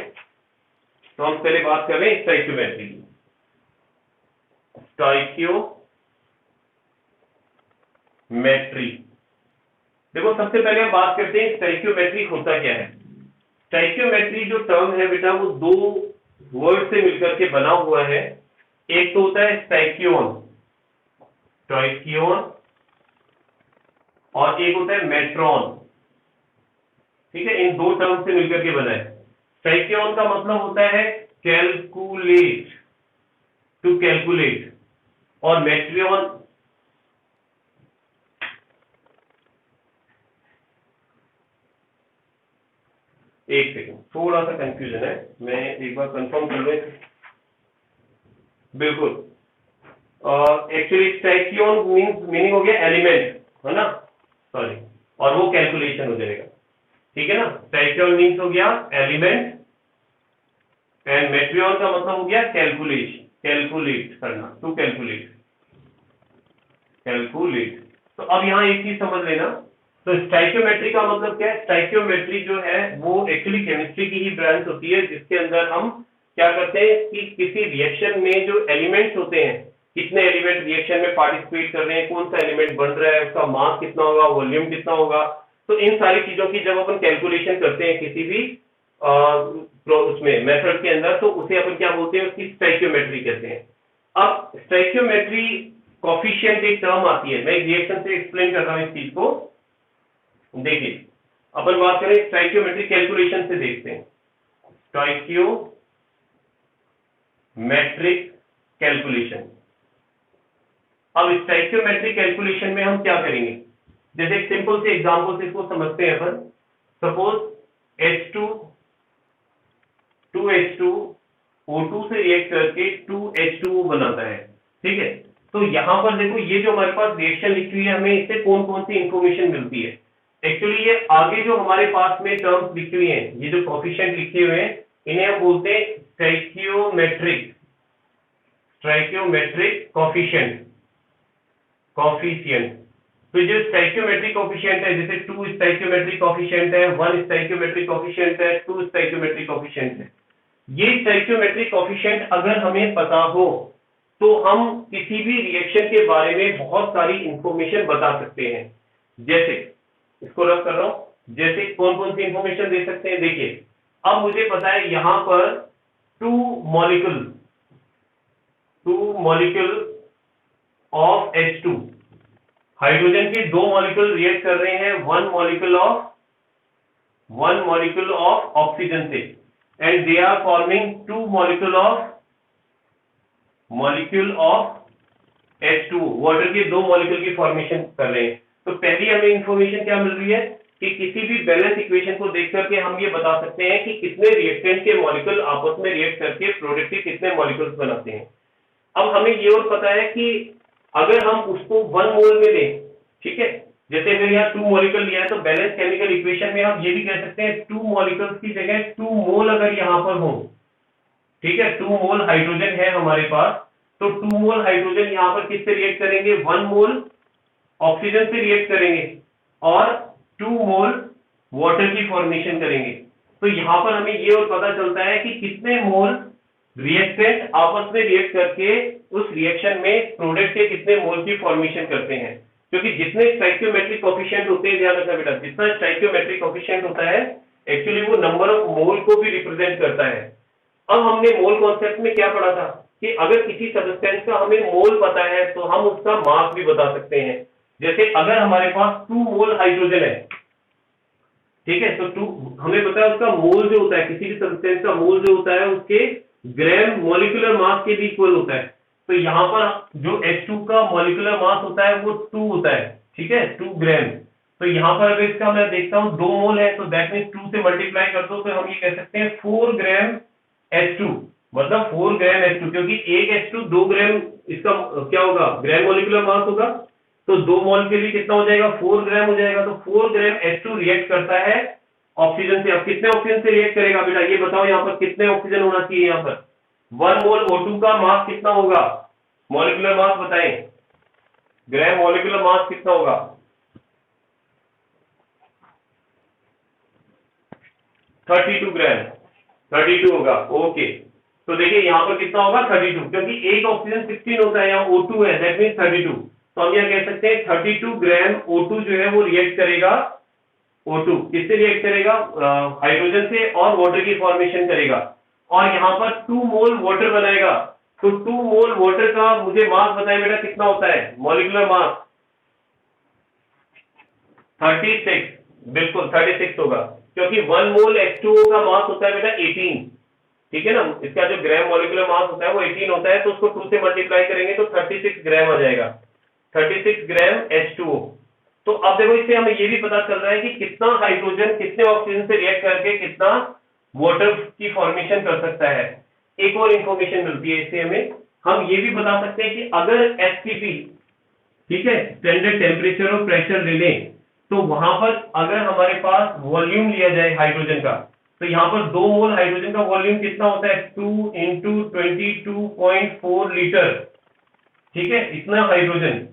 तो हम पहले बात कर रहे हैं स्टोइकियोमेट्री की। स्टोइकियोमेट्री, देखो सबसे पहले हम बात करते हैं स्टोइकियोमेट्री होता क्या है। स्टोइकियोमेट्री जो टर्म है बेटा वो दो वर्ड से मिलकर के बना हुआ है। एक तो होता है स्टोइकियोन, स्टोइकियोन, और एक होता है मेट्रॉन। ठीक है, इन दो टर्म से मिलकर के बना है। स्टोइकियोन का मतलब होता है कैलकुलेट, टू कैलकुलेट, और मेट्रियन एक सेकंड, थोड़ा सा कंफ्यूजन है, मैं एक बार कंफर्म कर लूं। बिल्कुल, एक्चुअली स्टोइकियोन मीनिंग हो गया एलिमेंट, है ना, सॉरी, और वो कैलकुलेशन हो जाएगा। ठीक है ना, स्टोइकियोन मीन्स हो गया एलिमेंट, एंड मेट्रियन का मतलब हो गया कैलकुलेशन, कैलकुलेट करना, टू कैलकुलेट, कैलकुलेट। तो अब यहाँ एक चीज समझ लेना, तो स्टोइकियोमेट्री का मतलब क्या है। स्टोइकियोमेट्री जो है वो एक्चुअली केमिस्ट्री की ही ब्रांच होती है, जिसके अंदर हम क्या करते हैं कि किसी रिएक्शन में जो एलिमेंट्स होते हैं, कितने एलिमेंट रिएक्शन में पार्टिसिपेट कर रहे हैं, कौन सा एलिमेंट बन रहा है, उसका मास कितना होगा, वॉल्यूम कितना होगा, तो इन सारी चीजों की जब अपन कैलकुलेशन करते हैं किसी भी उसमें मेथड के अंदर, तो उसे अपन क्या बोलते हैं, उसकी स्टोइकियोमेट्री कहते हैं। अब स्टोइकियोमेट्री कोफिशिएंट एक टर्म आती है, मैं एक रिएक्शन से एक्सप्लेन कर रहा हूं इस चीज को। देखिए अपन बात करें स्टोइकियोमेट्री कैलकुलेशन से, देखते हैं स्टोइकियोमेट्रिक कैलकुलेशन। अब स्टोइकियोमेट्रिक कैलकुलेशन में हम क्या करेंगे, जैसे एक सिंपल से एग्जांपल से इसको समझते हैं अपन। सपोज H2 2H2 O2 से रिएक्ट करके 2H2O बनाता है। ठीक है, तो यहां पर देखो ये जो हमारे पास रिएक्शन लिखी हुई है, हमें इससे कौन कौन सी इंफॉर्मेशन मिलती है। एक्चुअली ये आगे जो हमारे पास में टर्म्स लिखी हुई हैं, ये जो कोफिशिएंट लिखे हुए हैं, इन्हें हम बोलते हैं स्टोइकियोमेट्रिक, स्टोइकियोमेट्रिक कोफिशिएंट, कोफिशिएंट। तो जो स्टोइकियोमेट्रिक कोफिशिएंट है, जैसे 2 स्टोइकियोमेट्रिक कोफिशिएंट है, 1 स्टोइकियोमेट्रिक कोफिशिएंट है, 2 स्टोइकियोमेट्रिक कोफिशिएंट है। ये स्टोइकियोमेट्रिक कोफिशिएंट अगर हमें पता हो तो हम किसी भी रिएक्शन के बारे में बहुत सारी इंफॉर्मेशन बता सकते हैं। जैसे इसको रख कर रहा हूं, जैसे कौन कौन सी इंफॉर्मेशन दे सकते हैं। देखिए अब मुझे पता है यहां पर to molecule of H2, hydrogen के दो मॉलिक्यूल रिएक्ट कर रहे हैं वन मॉलिक्यूल ऑफ ऑक्सीजन से, and they are forming two molecule of H2, water के दो मॉलिक्यूल की फॉर्मेशन कर रहे हैं। तो पहली हमें इंफॉर्मेशन क्या मिल रही है कि किसी भी बैलेंस इक्वेशन को देख करके हम ये बता सकते हैं कि कितने रिएक्टेंट के मॉलिक्यूल आपस में रिएक्ट करके प्रोडक्ट के कितने मॉलिक्यूल्स बनाते हैं। अब हमें ये और पता है कि अगर हम उसको 1 मोल में लें, ठीक है, जैसे अगर यहाँ 2 मॉलिक्यूल लिया है तो बैलेंस केमिकल इक्वेशन में हम ये भी कह सकते हैं 2 मॉलिक्यूल्स की जगह 2 मोल अगर यहाँ पर हो, ठीक है, 2 मोल हाइड्रोजन है हमारे पास, तो 2 मोल हाइड्रोजन यहाँ पर किससे रिएक्ट करेंगे, 1 मोल ऑक्सीजन से रिएक्ट करेंगे और 2 मोल वाटर की फॉर्मेशन करेंगे। तो यहाँ पर हमें ये और पता चलता है कि कितने मोल रिएक्टेंट आपस में रिएक्ट करके उस रिएक्शन में प्रोडक्ट के कितने मोल की फॉर्मेशन करते हैं। क्योंकि जितने स्टोइकियोमेट्रिक कोफिशिएंट होते हैं, ध्यान रखना बेटा, जितना स्टोइकियोमेट्रिक कोफिशिएंट होता है एक्चुअली वो नंबर ऑफ मोल को भी रिप्रेजेंट करता है। अब हमने मोल कॉन्सेप्ट में क्या पढ़ा था कि अगर किसी सब्सटेंस का हमें मोल पता है तो हम उसका मास भी बता सकते हैं। जैसे अगर हमारे पास 2 मोल हाइड्रोजन है, ठीक है, तो 2 हमें पता है उसका मोल जो होता है, किसी भी सब्सटेंस का मोल जो होता है उसके ग्राम मॉलिक्यूलर मास के भी इक्वल होता है। तो यहाँ पर जो H2 का मॉलिक्यूलर मास होता है वो 2 होता है, ठीक है, 2 ग्राम। तो यहाँ पर अगर इसका मैं देखता हूँ 2 मोल है, तो दैट मीन्स 2 से मल्टीप्लाई कर दो तो हम ये कह सकते हैं 4 ग्राम H2, मतलब 4 ग्राम H2, क्योंकि एक H2 2 ग्राम इसका क्या होगा, ग्राम मॉलिक्यूलर मास होगा। तो 2 मोल के लिए कितना हो जाएगा, 4 ग्राम हो जाएगा। तो 4 ग्राम H2 रिएक्ट करता है ऑक्सीजन से। अब कितने ऑक्सीजन से रिएक्ट करेगा बेटा, ये बताओ, यहाँ पर कितने ऑक्सीजन होना चाहिए। यहाँ पर 1 मोल O2 का मास कितना होगा, मॉलिक्यूलर मास बताएं, ग्राम मॉलिक्यूलर मास कितना होगा। 32 ग्राम, 32 होगा, ओके। तो देखिए यहाँ पर कितना होगा 32, क्योंकि एक ऑक्सीजन 16 होता है, यहाँ O2 है, दैट मीन 32। तो हम यहाँ कह सकते हैं 32 ग्राम O2 जो है वो रिएक्ट करेगा, O2 किससे रिएक्ट करेगा, हाइड्रोजन से, और वाटर की फॉर्मेशन करेगा, और यहाँ पर 2 मोल वाटर बनाएगा। तो 2 मोल वाटर का मुझे मास बताए बेटा कितना होता है, मॉलिक्यूलर मास 36, बिल्कुल 36 होगा, क्योंकि 1 मोल H2O का मास होता है बेटा 18, ठीक है ना, इसका जो ग्राम मॉलिक्यूलर मास होता है वो 18 होता है, तो उसको 2 से मल्टीप्लाई करेंगे तो 36 ग्राम आ जाएगा, 36 ग्राम H2O। तो अब देखो इससे हमें ये भी पता चल रहा है कि कितना हाइड्रोजन कितने ऑक्सीजन से रिएक्ट करके कितना वाटर की फॉर्मेशन कर सकता है। एक और इंफॉर्मेशन मिलती है इससे हमें, हम ये भी बता सकते हैं कि अगर एसटीपी, ठीक है, स्टैंडर्ड टेम्परेचर और प्रेशर ले लें, तो वहां पर अगर हमारे पास वॉल्यूम लिया जाए हाइड्रोजन का, तो यहाँ पर 2 मोल हाइड्रोजन का वॉल्यूम कितना होता है, 2 इंटू 22.4 लीटर, ठीक है, इतना हाइड्रोजन,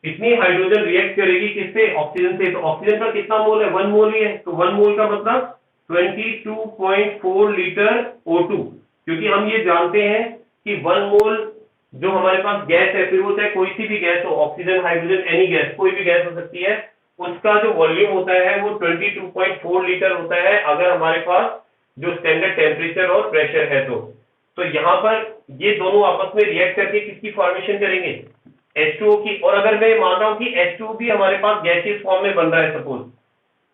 इतनी हाइड्रोजन रिएक्ट करेगी किससे, ऑक्सीजन से। तो ऑक्सीजन का कितना मोल है, 1 मोल ही है, तो 1 मोल का मतलब 22.4 लीटर O2, क्योंकि हम ये जानते हैं कि 1 मोल जो हमारे पास गैस है, फिर वो चाहे कोई सी भी गैस हो, ऑक्सीजन, हाइड्रोजन, एनी गैस, कोई भी गैस हो सकती है, उसका जो वॉल्यूम होता है वो 22.4 लीटर होता है, अगर हमारे पास जो स्टैंडर्ड टेम्परेचर और प्रेशर है। तो यहाँ पर ये दोनों आपस में रिएक्ट करके किसकी फॉर्मेशन करेंगे, H2O की। और अगर मैं मान रहा हूं कि H2O भी हमारे पास गैसियस फॉर्म में बन रहा है, सपोज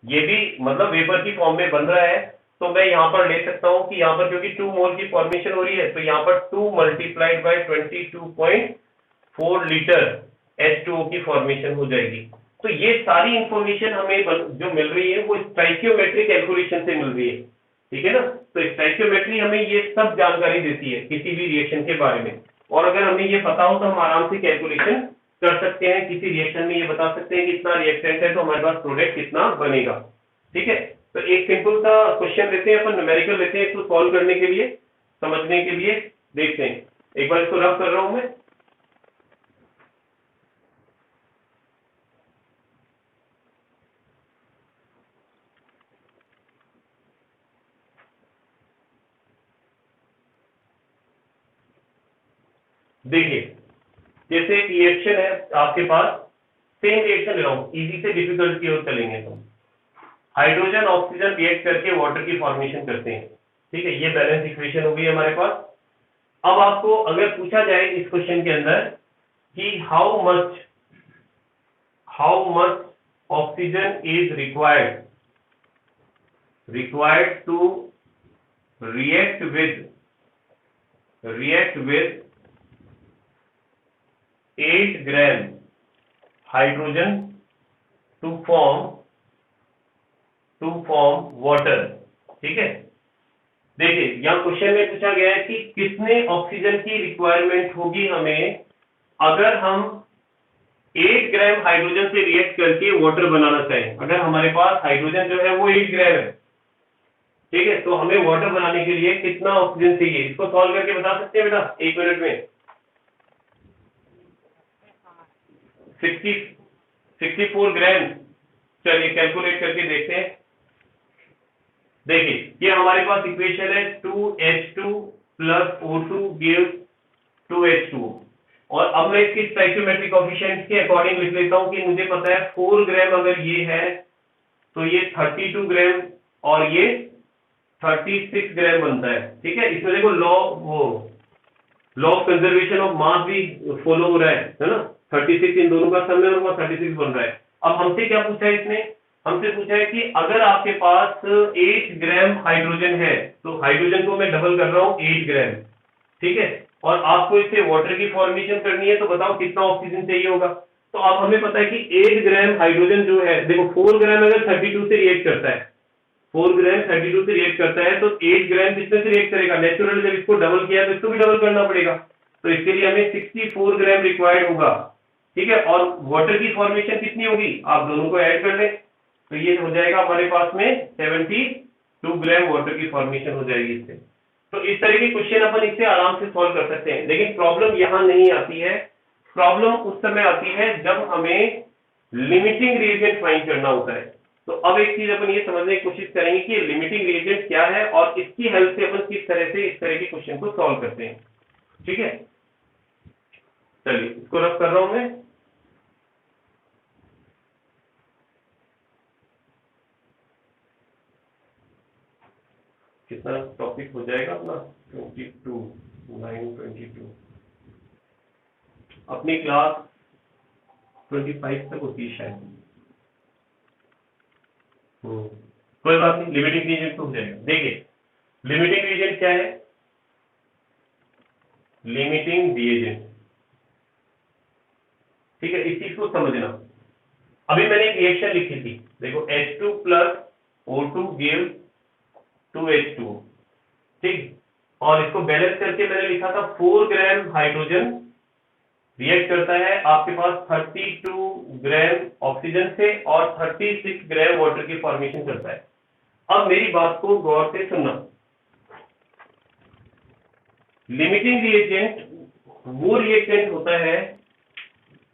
ये भी मतलब वेपर की फॉर्म में बन रहा है, तो मैं यहाँ पर ले सकता हूँ कि यहाँ पर क्योंकि 2 मोल की फॉर्मेशन हो रही है, तो यहाँ पर 2 मल्टीप्लाइड बाई 22.4 लीटर H2O की फॉर्मेशन हो जाएगी। तो ये सारी इंफॉर्मेशन हमें जो मिल रही है वो स्टोइकियोमेट्रिक कैलकुलेशन से मिल रही है, ठीक है ना। तो स्टोइकियोमेट्री हमें ये सब जानकारी देती है किसी भी रिएक्शन के बारे में, और अगर हमें ये पता हो तो हम आराम से कैलकुलेशन कर सकते हैं, किसी रिएक्शन में ये बता सकते हैं कि इतना रिएक्टेंट है तो हमारे पास प्रोडक्ट कितना बनेगा, ठीक है। तो एक सिंपल सा क्वेश्चन लेते हैं अपन, न्यूमेरिकल लेते हैं इसको सॉल्व करने के लिए, समझने के लिए, देखते हैं। एक बार इसको रफ कर रहा हूं मैं। देखिए जैसे एक रिएक्शन है आपके पास, सेम रिएक्शन ले रहा हूं, इजी से डिफिकल्ट की ओर चलेंगे। तो हाइड्रोजन ऑक्सीजन रिएक्ट करके वाटर की फॉर्मेशन करते हैं, ठीक है, ये बैलेंस इक्वेशन हो गई हमारे पास। अब आपको अगर पूछा जाए इस क्वेश्चन के अंदर कि how much oxygen is required to react with 8 gram hydrogen to form water, ठीक है। देखिए यहाँ क्वेश्चन में पूछा गया है कि कितने ऑक्सीजन की रिक्वायरमेंट होगी हमें अगर हम 8 ग्राम हाइड्रोजन से रिएक्ट करके वाटर बनाना चाहें। अगर हमारे पास हाइड्रोजन जो है वो 8 ग्राम है, ठीक है, तो हमें वाटर बनाने के लिए कितना ऑक्सीजन चाहिए, इसको सॉल्व करके बता सकते हैं बेटा 1 मिनट में। 64 ग्राम, चलिए कैलकुलेट करके देखते हैं। देखिए ये हमारे पास इक्वेशन है 2H2 plus O2 gives 2H2O, और अब मैं इसकी स्टोइकियोमेट्रिक कोएफिशिएंट के अकॉर्डिंग लिख लेता हूं कि मुझे पता है 4 ग्राम अगर ये है तो ये 32 ग्राम और ये 36 ग्राम बनता है, ठीक है। इसमें देखो law of conservation of mass भी फॉलो हो रहा है ना, 36 इन दोनों का सम है और वो 36 बन रहा है। अब हमसे क्या पूछा है इसने, हमसे पूछा है कि अगर आपके पास 8 ग्राम हाइड्रोजन है, तो हाइड्रोजन को मैं डबल कर रहा हूं 8 ग्राम, ठीक है, और आपको इससे वाटर की फॉर्मेशन करनी है, तो बताओ कितना ऑक्सीजन चाहिए होगा। तो अब हमें पता है कि 8 ग्राम हाइड्रोजन जो है, देखो 4 ग्राम अगर 32 से रिएक्ट करता है, 4 ग्राम 32 से रिएक्ट करता है, तो 8 ग्राम कितने से रिएक्ट करेगा, नेचुरल जब इसको डबल किया तो इसको भी डबल करना पड़ेगा, तो इसके लिए हमें 64 ग्राम रिक्वायर्ड होगा, ठीक है। और वाटर की फॉर्मेशन कितनी होगी, आप दोनों को ऐड कर लें, तो ये हो जाएगा हमारे पास में 72 ग्राम वाटर की फॉर्मेशन हो जाएगी इससे। तो इस तरह के क्वेश्चन अपन इससे आराम से सॉल्व कर सकते हैं, लेकिन प्रॉब्लम यहां नहीं आती है। प्रॉब्लम उस समय आती है जब हमें लिमिटिंग रिएजेंट फाइंड करना होता है। तो अब एक चीज अपन ये समझने की कोशिश करेंगे कि लिमिटिंग रिएजेंट क्या है और इसकी हेल्प से अपन किस तरह से इस तरह के क्वेश्चन को सॉल्व करते हैं। ठीक है, चलिए इसको रफ कर रहा हूं मैं। कितना टॉपिक हो जाएगा अपना 22 अपनी क्लास 25 तक होती है शायद। कोई बात नहीं, लिमिटिंग रीजन तो हो जाएगा। देखिए लिमिटिंग रीजन क्या है, लिमिटिंग रीजन, ठीक है, इस चीज को समझना। अभी मैंने एक रिएक्शन लिखी थी, देखो H2 plus O2 give 2H2, ठीक, और इसको बैलेंस करके मैंने लिखा था 4 ग्राम हाइड्रोजन रिएक्ट करता है आपके पास 32 ग्राम ऑक्सीजन से और 36 ग्राम वाटर की फॉर्मेशन करता है। अब मेरी बात को गौर से सुनना, लिमिटिंग रिएजेंट वो रिएक्टेंट होता है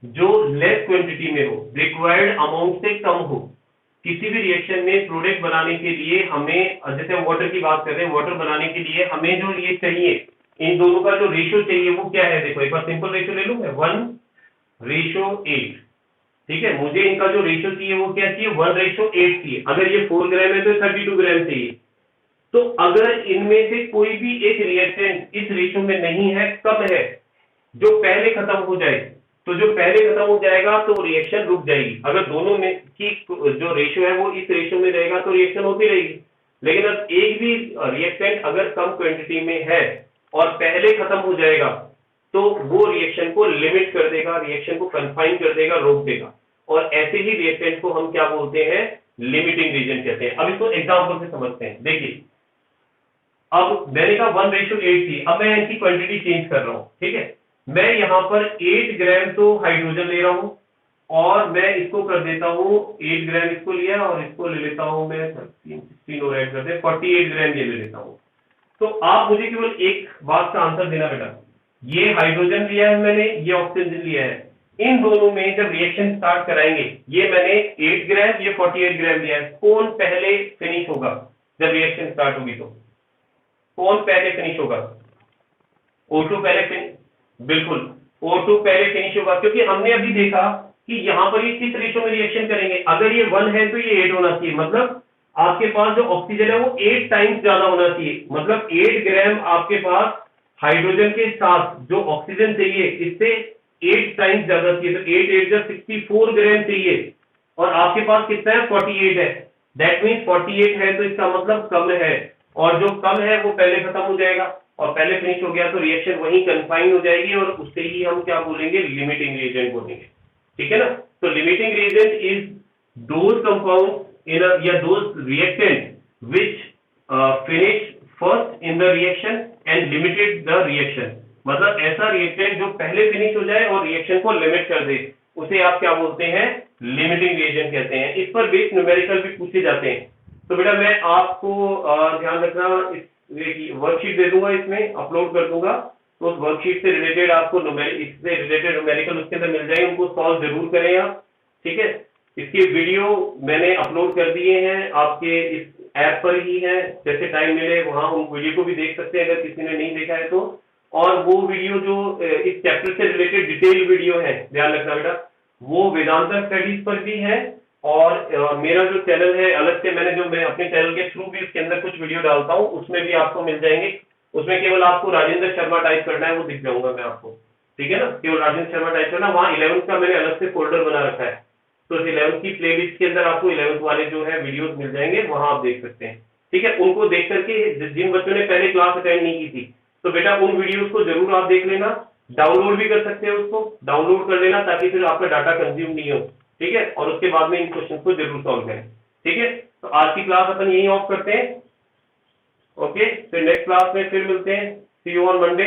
जो लेस क्वांटिटी में हो, रिक्वायर्ड अमाउंट से कम हो। किसी भी रिएक्शन में प्रोडक्ट बनाने के लिए हमें, जैसे हम वाटर की बात कर रहे हैं, वाटर बनाने के लिए हमें जो ये चाहिए, इन दोनों का जो रेशियो चाहिए वो क्या है, देखो एक बार सिंपल रेशियो ले लूं मैं, 1:8, ठीक है। मुझे इनका जो रेशियो चाहिए वो क्या चाहिए, 1:8 चाहिए। अगर ये 4 ग्राम है तो 32 ग्राम चाहिए। तो अगर इनमें से कोई भी एक रिएक्टेंट इस रेशियो में नहीं है, कम है, जो पहले खत्म हो जाए, तो जो पहले खत्म हो जाएगा तो रिएक्शन रुक जाएगी। अगर दोनों में की जो रेशियो है वो इस रेशियो में रहेगा तो रिएक्शन होती रहेगी। लेकिन अब एक भी रिएक्टेंट अगर कम क्वांटिटी में है और पहले खत्म हो जाएगा तो वो रिएक्शन को लिमिट कर देगा, रिएक्शन को कन्फाइन कर देगा, रोक देगा। और ऐसे ही रिएक्टेंट को हम क्या बोलते हैं, लिमिटिंग रीजन कहते हैं। अब इसको एग्जांपल से समझते हैं। देखिए अब मैंने कहा 1:8 थी, अब मैं इनकी क्वांटिटी चेंज कर रहा हूं, ठीक है। मैं यहां पर 8 ग्राम तो हाइड्रोजन ले रहा हूं और मैं इसको कर देता हूं, 8 ग्राम इसको लिया और इसको ले लेता हूं मैं 16 और ऐड कर दे 48 ग्राम ये ले लेता हूं। तो आप मुझे केवल एक बात का आंसर देना बेटा, ये हाइड्रोजन लिया है मैंने, ये ऑक्सीजन लिया है, इन दोनों में जब रिएक्शन स्टार्ट कराएंगे, ये मैंने 8 ग्राम ये 48 ग्राम लिया है, कौन पहले फिनिश होगा जब रिएक्शन स्टार्ट होगी, तो कौन पहले फिनिश होगा, O2 पहले फिनिश, बिल्कुल O2 पहले फिनिश होगा, क्योंकि हमने अभी देखा कि यहां पर ये किस रेशियो में रिएक्शन करेंगे। अगर ये 1 है तो ये 8 होना चाहिए, मतलब आपके पास जो ऑक्सीजन है वो 8 टाइम्स ज्यादा होना चाहिए। मतलब 8 ग्राम आपके पास हाइड्रोजन के साथ जो ऑक्सीजन चाहिए इससे 8 टाइम्स ज्यादा चाहिए, तो 8 8 64 ग्राम चाहिए और आपके पास कितना है, 48 है। दैट मीन्स 48 है तो इसका मतलब कम है, और जो कम है वो पहले खत्म हो जाएगा और पहले फिनिश हो गया तो रिएक्शन वहीं कन्फाइन हो जाएगी और उससे ही हम क्या बोलेंगे, लिमिटिंग रिएजेंट बोलेंगे, ठीक है ना। तो limiting reagent is those compound in a yeah those reactant which finish first in the reaction and limited the reaction, मतलब ऐसा रिएक्टेंट जो पहले फिनिश हो जाए और रिएक्शन को लिमिट कर दे, उसे आप क्या बोलते हैं, लिमिटिंग रिएजेंट कहते हैं। इस पर बेस्ड न्यूमेरिकल भी पूछे जाते हैं। तो बेटा मैं आपको ध्यान रखना, इस वर्कशीट दे दूंगा, इसमें अपलोड कर दूंगा, तो उस वर्कशीट से रिलेटेड आपको इससे रिलेटेड न्यूमेरिकल उसके अंदर मिल जाएंगे, उनको सॉल्व जरूर करें आप, ठीक है। इसके वीडियो मैंने अपलोड कर दिए हैं, आपके इस ऐप पर ही है, जैसे टाइम मिले वहां उन वीडियो को भी देख सकते हैं अगर किसी ने नहीं देखा है तो। और वो वीडियो जो इस चैप्टर से रिलेटेड डिटेल वीडियो है, ध्यान रखना बेटा, वो वेदांता स्टडीज पर भी है। और मेरा जो चैनल है अलग से, मैं अपने चैनल के थ्रू भी उसके अंदर कुछ वीडियो डालता हूँ, उसमें भी आपको मिल जाएंगे। उसमें केवल आपको राजेंद्र शर्मा टाइप करना है, वो दिख जाऊंगा मैं आपको, ठीक है ना। केवल राजेंद्र शर्मा टाइप करना, वहाँ 11th का मैंने अलग से फोल्डर बना रखा है, तो 11th की प्लेलिस्ट के अंदर आपको 11th वाले जो है वीडियोस मिल जाएंगे, वहां आप देख सकते हैं, ठीक है। उनको देख करके जिन बच्चों ने पहले क्लास अटेंड नहीं की थी, तो बेटा उन वीडियोस को जरूर आप देख लेना, डाउनलोड भी कर सकते हैं, उसको डाउनलोड कर लेना ताकि फिर आपका डाटा कंज्यूम नहीं हो, ठीक है। और उसके बाद में इन क्वेश्चन को जरूर सॉल्व करें, ठीक है। तो आज की क्लास अपन यही ऑफ करते हैं, ओके। फिर नेक्स्ट क्लास में फिर मिलते हैं, सी यू ऑन मंडे।